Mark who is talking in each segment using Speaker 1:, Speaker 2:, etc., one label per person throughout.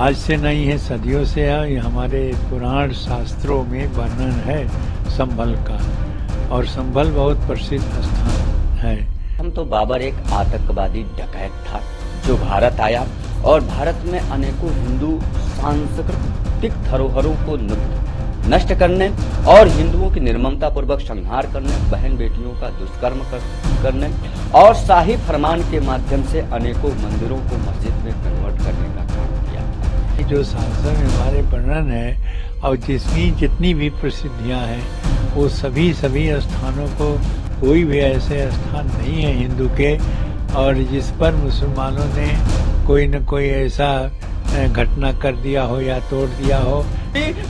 Speaker 1: आज से नहीं है, सदियों से है। ये हमारे पुराण शास्त्रों में वर्णन है संभल का, और संभल बहुत प्रसिद्ध स्थान है।
Speaker 2: हम तो बाबर एक आतंकवादी डकैत था जो भारत आया और भारत में अनेकों हिंदू सांस्कृतिक धरोहरों को नष्ट करने और हिंदुओं की निर्ममता पूर्वक संहार करने, बहन बेटियों का दुष्कर्म करने और शाही फरमान के माध्यम से अनेकों मंदिरों को मस्जिद में कन्वर्ट करने का काम किया।
Speaker 1: जो शास्त्र में हमारे वर्णन है और जिसकी जितनी भी प्रसिद्धियां हैं, वो सभी स्थानों को, कोई भी ऐसे स्थान नहीं है हिंदू के और जिस पर मुसलमानों ने कोई न कोई ऐसा घटना कर दिया हो या तोड़ दिया हो।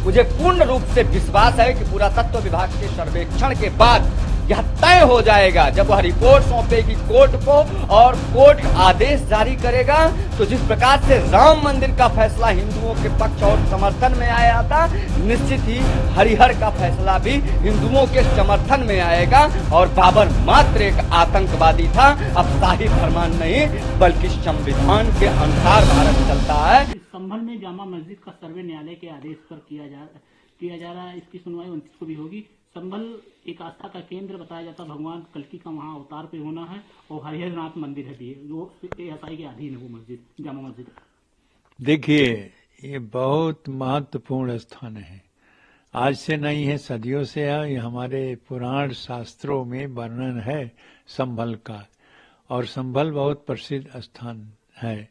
Speaker 2: मुझे पूर्ण रूप से विश्वास है कि पुरातत्व विभाग के सर्वेक्षण के बाद यह तय हो जाएगा, जब वह रिपोर्ट सौंपेगी कोर्ट को और कोर्ट आदेश जारी करेगा, तो जिस प्रकार से राम मंदिर का फैसला हिंदुओं के पक्ष और समर्थन में आया था, निश्चित ही हरिहर का फैसला भी हिंदुओं के समर्थन में आएगा। और बाबर मात्र एक आतंकवादी था, अब शाही फरमान नहीं बल्कि संविधान के अनुसार भारत चलता है।
Speaker 3: संभल में जामा मस्जिद का सर्वे न्यायालय के आदेश पर किया जा रहा है। इसकी सुनवाई 29 को भी होगी। संभल एक आस्था का केंद्र बताया जाता है, भगवान कल्कि का वहाँ अवतार पे होना है और हरिहरनाथ मंदिर है जो एएसआई के अधीन है, वो मस्जिद जामा मस्जिद।
Speaker 1: देखिए, ये बहुत महत्वपूर्ण स्थान है। आज से नहीं है, सदियों से है। ये हमारे पुराण शास्त्रों में वर्णन है संभल का, और संभल बहुत प्रसिद्ध स्थान है।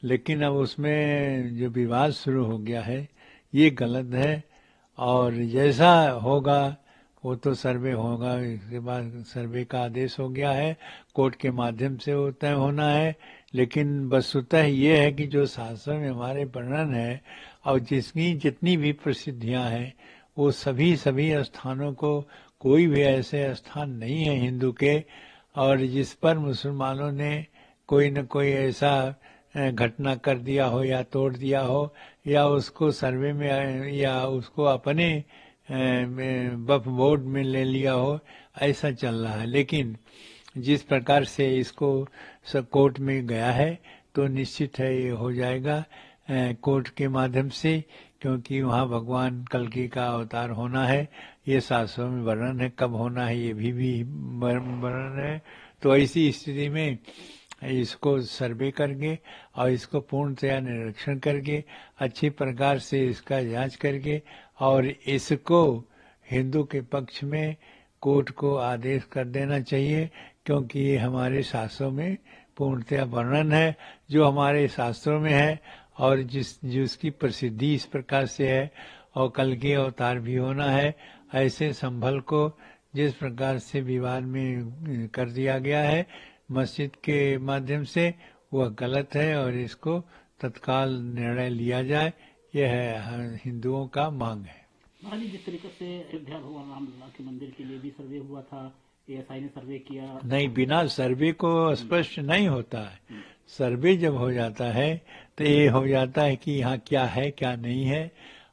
Speaker 1: लेकिन अब उसमें जो विवाद शुरू हो गया है, ये गलत है। और जैसा होगा वो तो सर्वे होगा, इसके बाद सर्वे का आदेश हो गया है, कोर्ट के माध्यम से वो तय होना है। लेकिन वस्तुतः ये है कि जो शास्त्र में हमारे वर्णन है और जिसकी जितनी भी प्रसिद्धियां हैं, वो सभी स्थानों को, कोई भी ऐसे स्थान नहीं है हिंदू के और जिस पर मुसलमानों ने कोई न कोई ऐसा घटना कर दिया हो या तोड़ दिया हो या उसको सर्वे में या उसको अपने वक्फ बोर्ड में ले लिया हो, ऐसा चल रहा है। लेकिन जिस प्रकार से इसको कोर्ट में गया है तो निश्चित है ये हो जाएगा कोर्ट के माध्यम से, क्योंकि वहाँ भगवान कल्कि का अवतार होना है, ये शास्त्रों में वर्णन है। कब होना है ये भी वर्णन है। तो ऐसी स्थिति में इसको सर्वे करके और इसको पूर्णतया निरीक्षण करके अच्छी प्रकार से इसका जांच करके और इसको हिंदू के पक्ष में कोर्ट को आदेश कर देना चाहिए, क्योंकि ये हमारे शास्त्रों में पूर्णतया वर्णन है, जो हमारे शास्त्रों में है और जिसकी प्रसिद्धि इस प्रकार से है और कल के अवतार भी होना है। ऐसे संभल को जिस प्रकार से विवाद में कर दिया गया है मस्जिद के माध्यम से, वह गलत है और इसको तत्काल निर्णय लिया जाए, यह है हिंदुओं का मांग है।
Speaker 3: जिस तरीके से अयोध्या भगवान रामलला के मंदिर के लिए भी सर्वे हुआ था, एएसआई ने सर्वे किया।
Speaker 1: नहीं, बिना सर्वे को स्पष्ट नहीं होता है। सर्वे जब हो जाता है तो ये हो जाता है कि यहाँ क्या है क्या नहीं है,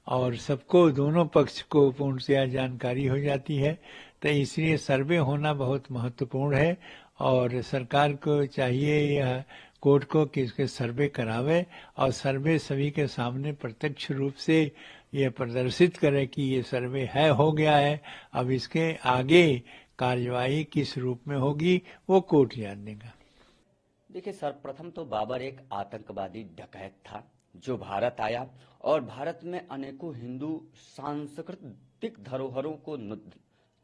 Speaker 1: और सबको, दोनों पक्ष को पूर्णतया जानकारी हो जाती है। तो इसलिए सर्वे होना बहुत महत्वपूर्ण है और सरकार को चाहिए या कोर्ट को कि इसके सर्वे करावे और सर्वे सभी के सामने प्रत्यक्ष रूप से ये प्रदर्शित करे कि ये सर्वे है, हो गया है। अब इसके आगे कार्यवाही किस रूप में होगी वो कोर्ट जान देगा।
Speaker 2: देखिए, सर्वप्रथम तो बाबर एक आतंकवादी डकैत था जो भारत आया और भारत में अनेकों हिंदू सांस्कृतिक धरोहरों को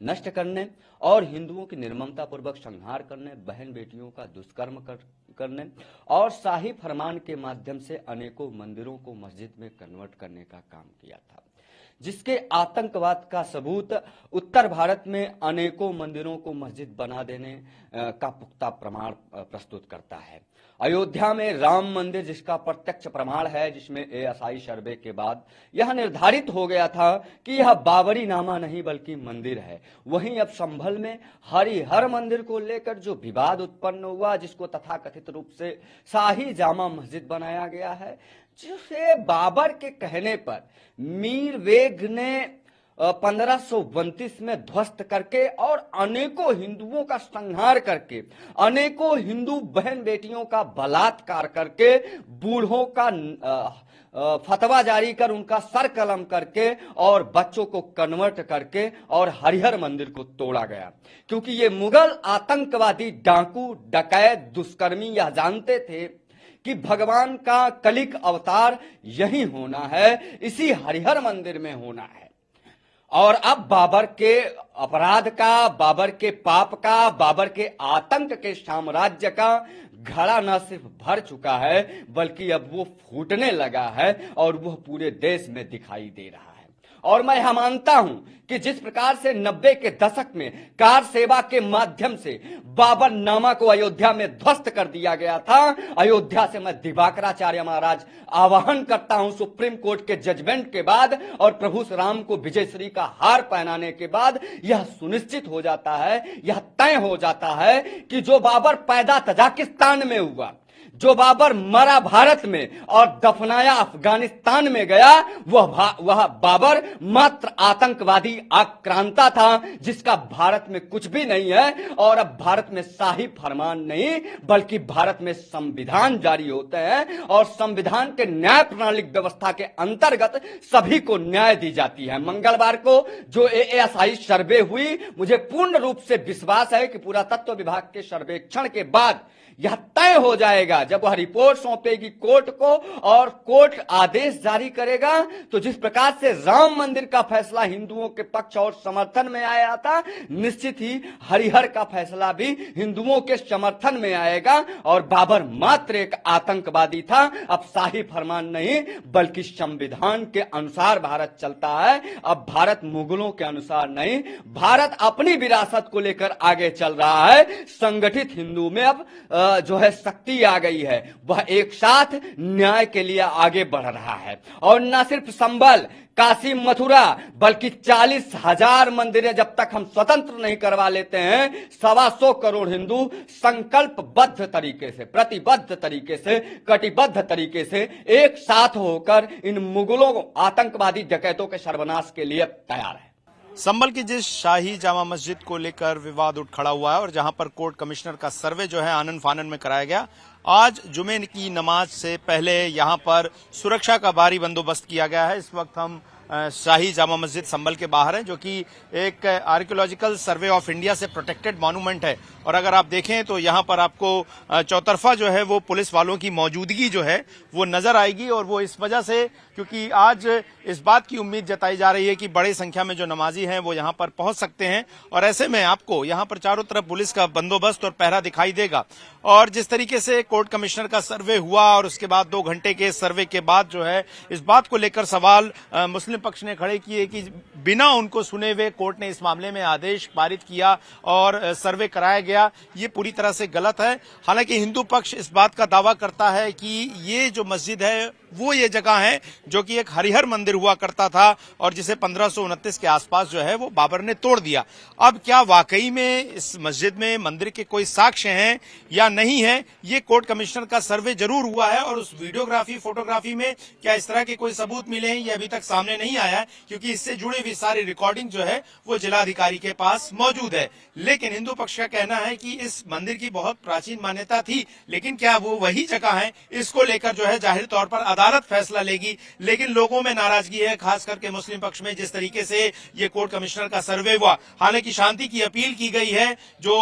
Speaker 2: नष्ट करने और हिंदुओं की निर्ममता पूर्वक संहार करने, बहन बेटियों का दुष्कर्म करने और शाही फरमान के माध्यम से अनेकों मंदिरों को मस्जिद में कन्वर्ट करने का काम किया था, जिसके आतंकवाद का सबूत उत्तर भारत में अनेकों मंदिरों को मस्जिद बना देने का पुख्ता प्रमाण प्रस्तुत करता है। अयोध्या में राम मंदिर जिसका प्रत्यक्ष प्रमाण है, जिसमें एएसआई सर्वे के बाद यह निर्धारित हो गया था कि यह बाबरी नामा नहीं बल्कि मंदिर है। वहीं अब संभल में हरिहर मंदिर को लेकर जो विवाद उत्पन्न हुआ, जिसको तथाकथित रूप से शाही जामा मस्जिद बनाया गया है, जिसे बाबर के कहने पर मीर वेग ने 1532 में ध्वस्त करके और अनेकों हिंदुओं का संहार करके, अनेकों हिंदू बहन बेटियों का बलात्कार करके, बूढ़ों का फतवा जारी कर उनका सर कलम करके और बच्चों को कन्वर्ट करके और हरिहर मंदिर को तोड़ा गया। क्योंकि ये मुगल आतंकवादी डाकू डकैत दुष्कर्मी यह जानते थे कि भगवान का कलिक अवतार यही होना है, इसी हरिहर मंदिर में होना है। और अब बाबर के अपराध का, बाबर के पाप का, बाबर के आतंक के साम्राज्य का घड़ा न सिर्फ भर चुका है बल्कि अब वो फूटने लगा है और वह पूरे देश में दिखाई दे रहा है। और मैं यह मानता हूं कि जिस प्रकार से 90 के दशक में कार सेवा के माध्यम से बाबर नामा को अयोध्या में ध्वस्त कर दिया गया था, अयोध्या से मैं दिवाकराचार्य महाराज आवाहन करता हूं सुप्रीम कोर्ट के जजमेंट के बाद और प्रभु श्री राम को विजयश्री का हार पहनाने के बाद यह सुनिश्चित हो जाता है, यह तय हो जाता है कि जो बाबर पैदा तजाकिस्तान में हुआ, जो बाबर मरा भारत में और दफनाया अफगानिस्तान में गया, वह बाबर मात्र आतंकवादी आक्रांता था जिसका भारत में कुछ भी नहीं है। और अब भारत में शाही फरमान नहीं बल्कि भारत में संविधान जारी होते हैं और संविधान के न्याय प्रणालिक व्यवस्था के अंतर्गत सभी को न्याय दी जाती है। मंगलवार को जो ASI सर्वे हुई, मुझे पूर्ण रूप से विश्वास है कि पुरातत्व विभाग के सर्वेक्षण के बाद यह तय हो जाएगा, जब वह रिपोर्ट सौंपेगी कोर्ट को और कोर्ट आदेश जारी करेगा, तो जिस प्रकार से राम मंदिर का फैसला हिंदुओं के पक्ष और समर्थन में आया था, निश्चित ही हरिहर का फैसला भी हिंदुओं के समर्थन में आएगा। और बाबर मात्र एक आतंकवादी था, अब शाही फरमान नहीं बल्कि संविधान के अनुसार भारत चलता है। अब भारत मुगलों के अनुसार नहीं, भारत अपनी विरासत को लेकर आगे चल रहा है। संगठित हिंदू में अब जो है शक्ति आ गई है, वह एक साथ न्याय के लिए आगे बढ़ रहा है। और न सिर्फ संभल, काशी, मथुरा बल्कि 40,000 मंदिरें जब तक हम स्वतंत्र नहीं करवा लेते हैं, 125 करोड़ हिंदू संकल्पबद्ध तरीके से, प्रतिबद्ध तरीके से, कटिबद्ध तरीके से एक साथ होकर इन मुगलों आतंकवादी डकैतों के सर्वनाश के लिए तैयार है।
Speaker 4: संभल की जिस शाही जामा मस्जिद को लेकर विवाद उठ खड़ा हुआ है और जहां पर कोर्ट कमिश्नर का सर्वे जो है आनन फानन में कराया गया, आज जुमे की नमाज से पहले यहां पर सुरक्षा का भारी बंदोबस्त किया गया है। इस वक्त हम शाही जामा मस्जिद संभल के बाहर है, जो कि एक आर्कियोलॉजिकल सर्वे ऑफ इंडिया से प्रोटेक्टेड मॉन्यूमेंट है। और अगर आप देखें तो यहाँ पर आपको चौतरफा जो है वो पुलिस वालों की मौजूदगी जो है वो नजर आएगी। और वो इस वजह से, क्योंकि आज इस बात की उम्मीद जताई जा रही है कि बड़ी संख्या में जो नमाजी हैं वो यहाँ पर पहुंच सकते हैं। और ऐसे में आपको यहाँ पर चारों तरफ पुलिस का बंदोबस्त और पहरा दिखाई देगा। और जिस तरीके से कोर्ट कमिश्नर का सर्वे हुआ और उसके बाद 2 घंटे के सर्वे के बाद जो है इस बात को लेकर सवाल मुस्लिम पक्ष ने खड़े किए कि बिना उनको सुने हुए कोर्ट ने इस मामले में आदेश पारित किया और सर्वे कराया गया, ये पूरी तरह से गलत है। हालांकि हिंदू पक्ष इस बात का दावा करता है कि ये जो मस्जिद है वो ये जगह है जो कि एक हरिहर मंदिर हुआ करता था और जिसे 1529 के आसपास जो है वो बाबर ने तोड़ दिया। अब क्या वाकई में इस मस्जिद में मंदिर के कोई साक्ष्य हैं या नहीं है, ये कोर्ट कमिश्नर का सर्वे जरूर हुआ है। और उस वीडियोग्राफी फोटोग्राफी में क्या इस तरह के कोई सबूत मिले हैं, ये अभी तक सामने नहीं आया है, क्योंकि इससे जुड़ी हुई सारी रिकॉर्डिंग जो है वो जिलाधिकारी के पास मौजूद है। लेकिन हिंदू पक्ष का कहना है कि इस मंदिर की बहुत प्राचीन मान्यता थी, लेकिन क्या वो वही जगह है, इसको लेकर जो है जाहिर तौर पर अदालत फैसला लेगी। लेकिन लोगों में नाराजगी है, खास करके मुस्लिम पक्ष में, जिस तरीके से ये कोर्ट कमिश्नर का सर्वे हुआ। हालांकि शांति की अपील की गई है। जो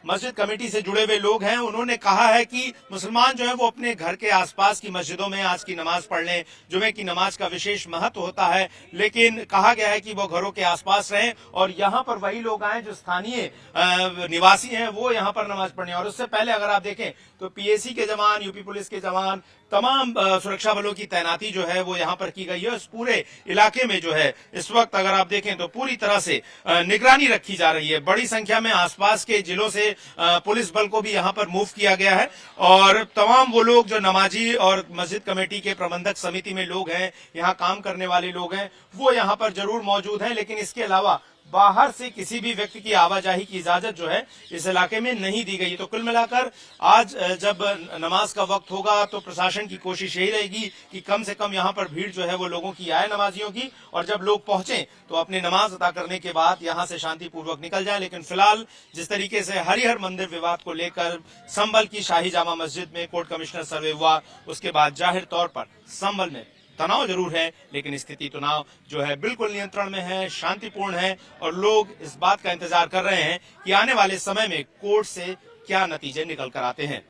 Speaker 4: मस्जिद कमेटी से जुड़े हुए लोग हैं उन्होंने कहा है कि मुसलमान जो है वो अपने घर के आसपास की मस्जिदों में आज की नमाज पढ़ लें, जुमे की नमाज का विशेष महत्व होता है। लेकिन कहा गया है कि वो घरों के आसपास रहें और यहाँ पर वही लोग आए जो स्थानीय निवासी हैं वो यहाँ पर नमाज पढ़ने। और उससे पहले अगर आप देखें तो PAC के जवान, यूपी पुलिस के जवान, तमाम सुरक्षा बलों की तैनाती जो है वो यहाँ पर की गई है। इस पूरे इलाके में जो है इस वक्त अगर आप देखें तो पूरी तरह से निगरानी रखी जा रही है। बड़ी संख्या में आसपास के जिलों से पुलिस बल को भी यहाँ पर मूव किया गया है। और तमाम वो लोग जो नमाजी और मस्जिद कमेटी के प्रबंधक समिति में लोग हैं, यहाँ काम करने वाले लोग हैं, वो यहाँ पर जरूर मौजूद हैं। लेकिन इसके अलावा बाहर से किसी भी व्यक्ति की आवाजाही की इजाजत जो है इस इलाके में नहीं दी गई। तो कुल मिलाकर आज जब नमाज का वक्त होगा तो प्रशासन की कोशिश यही रहेगी कि कम से कम यहाँ पर भीड़ जो है वो लोगों की आए, नमाजियों की, और जब लोग पहुंचे तो अपनी नमाज अदा करने के बाद यहाँ से शांतिपूर्वक निकल जाए। लेकिन फिलहाल जिस तरीके से हरिहर मंदिर विवाद को लेकर संभल की शाही जामा मस्जिद में कोर्ट कमिश्नर सर्वे हुआ, उसके बाद जाहिर तौर पर संभल में तनाव जरूर है, लेकिन स्थिति तनाव जो है बिल्कुल नियंत्रण में है, शांतिपूर्ण है, और लोग इस बात का इंतजार कर रहे हैं कि आने वाले समय में कोर्ट से क्या नतीजे निकल कर आते हैं।